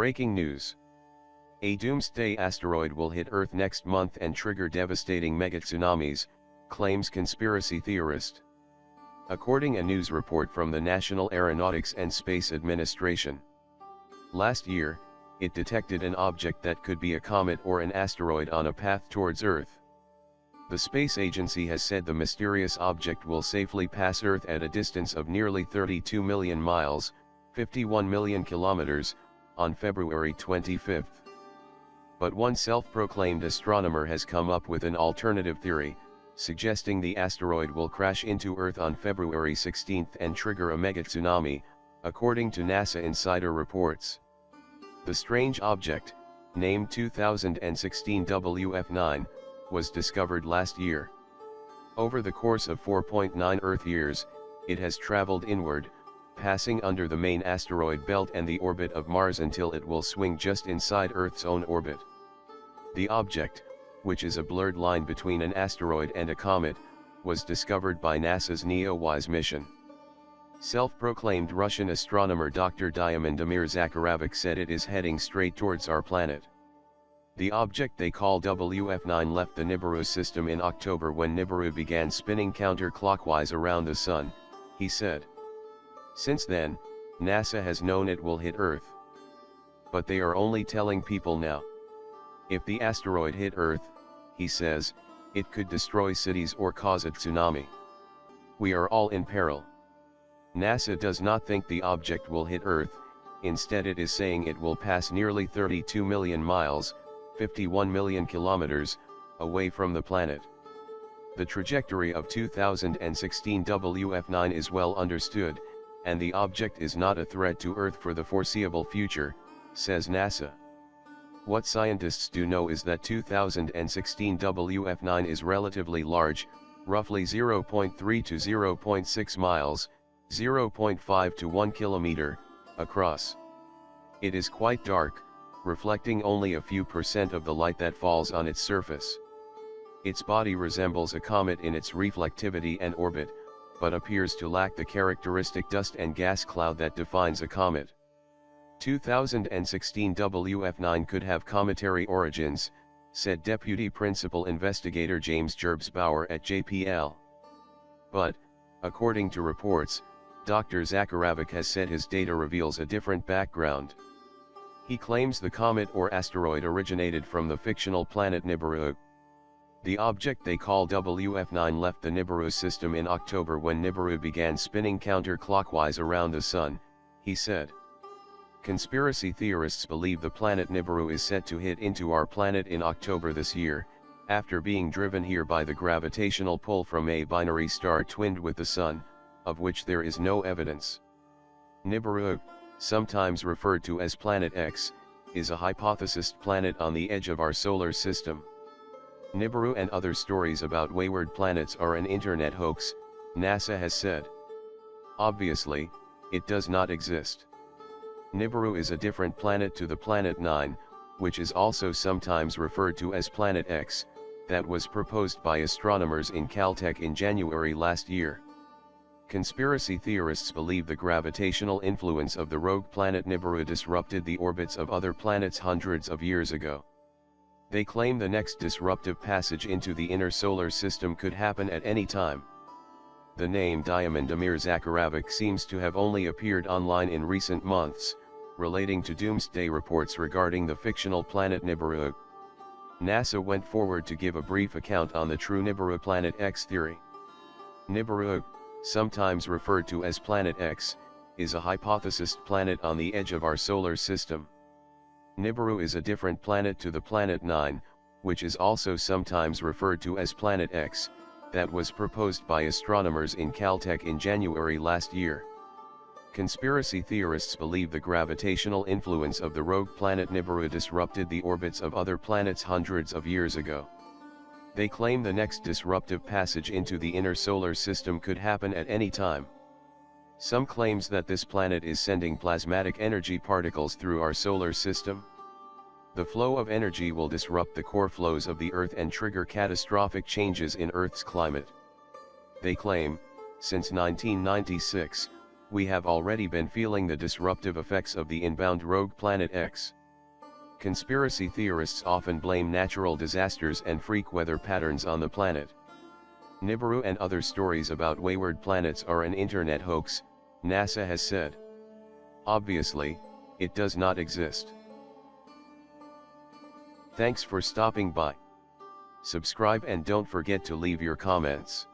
Breaking news. A doomsday asteroid will hit Earth next month and trigger devastating megatsunamis, claims conspiracy theorist. According a news report from the National Aeronautics and Space Administration. Last year, it detected an object that could be a comet or an asteroid on a path towards Earth. The space agency has said the mysterious object will safely pass Earth at a distance of nearly 32 million miles, 51 million kilometers, on February 25. But one self-proclaimed astronomer has come up with an alternative theory, suggesting the asteroid will crash into Earth on February 16 and trigger a megatsunami, according to NASA insider reports. The strange object, named 2016 WF9, was discovered last year. Over the course of 4.9 Earth years, it has traveled inward, passing under the main asteroid belt and the orbit of Mars until it will swing just inside Earth's own orbit. The object, which is a blurred line between an asteroid and a comet, was discovered by NASA's NEOWISE mission. Self-proclaimed Russian astronomer Dr. Damir Zakharovic said it is heading straight towards our planet. The object they call WF9 left the Nibiru system in October when Nibiru began spinning counterclockwise around the Sun, he said. Since then, NASA has known it will hit Earth. But they are only telling people now. If the asteroid hit Earth, he says, it could destroy cities or cause a tsunami. We are all in peril. NASA does not think the object will hit Earth, instead it is saying it will pass nearly 32 million miles, 51 million kilometers, away from the planet. The trajectory of 2016 WF9 is well understood, and the object is not a threat to Earth for the foreseeable future, says NASA. What scientists do know is that 2016 WF9 is relatively large, roughly 0.3 to 0.6 miles, 0.5 to 1 kilometer, across. It is quite dark, reflecting only a few % of the light that falls on its surface. Its body resembles a comet in its reflectivity and orbit, but appears to lack the characteristic dust and gas cloud that defines a comet. 2016 WF9 could have cometary origins, said Deputy Principal Investigator James Gerbs-Bauer at JPL. But, according to reports, Dr. Zakharovic has said his data reveals a different background. He claims the comet or asteroid originated from the fictional planet Nibiru. The object they call WF9 left the Nibiru system in October when Nibiru began spinning counterclockwise around the Sun, he said. Conspiracy theorists believe the planet Nibiru is set to hit into our planet in October this year, after being driven here by the gravitational pull from a binary star twinned with the Sun, of which there is no evidence. Nibiru, sometimes referred to as Planet X, is a hypothesized planet on the edge of our solar system. Nibiru and other stories about wayward planets are an internet hoax, NASA has said. Obviously, it does not exist. Nibiru is a different planet to the Planet 9, which is also sometimes referred to as Planet X, that was proposed by astronomers in Caltech in January last year. Conspiracy theorists believe the gravitational influence of the rogue planet Nibiru disrupted the orbits of other planets hundreds of years ago. They claim the next disruptive passage into the inner solar system could happen at any time. The name Damir Zakharovic seems to have only appeared online in recent months, relating to doomsday reports regarding the fictional planet Nibiru. NASA went forward to give a brief account on the true Nibiru Planet X theory. Nibiru, sometimes referred to as Planet X, is a hypothesized planet on the edge of our solar system. Nibiru is a different planet to the Planet 9, which is also sometimes referred to as Planet X, that was proposed by astronomers in Caltech in January last year. Conspiracy theorists believe the gravitational influence of the rogue planet Nibiru disrupted the orbits of other planets hundreds of years ago. They claim the next disruptive passage into the inner solar system could happen at any time. Some claims that this planet is sending plasmatic energy particles through our solar system. The flow of energy will disrupt the core flows of the Earth and trigger catastrophic changes in Earth's climate. They claim, since 1996, we have already been feeling the disruptive effects of the inbound rogue Planet X. Conspiracy theorists often blame natural disasters and freak weather patterns on the planet. Nibiru and other stories about wayward planets are an internet hoax, NASA has said. Obviously, it does not exist. Thanks for stopping by. Subscribe and don't forget to leave your comments.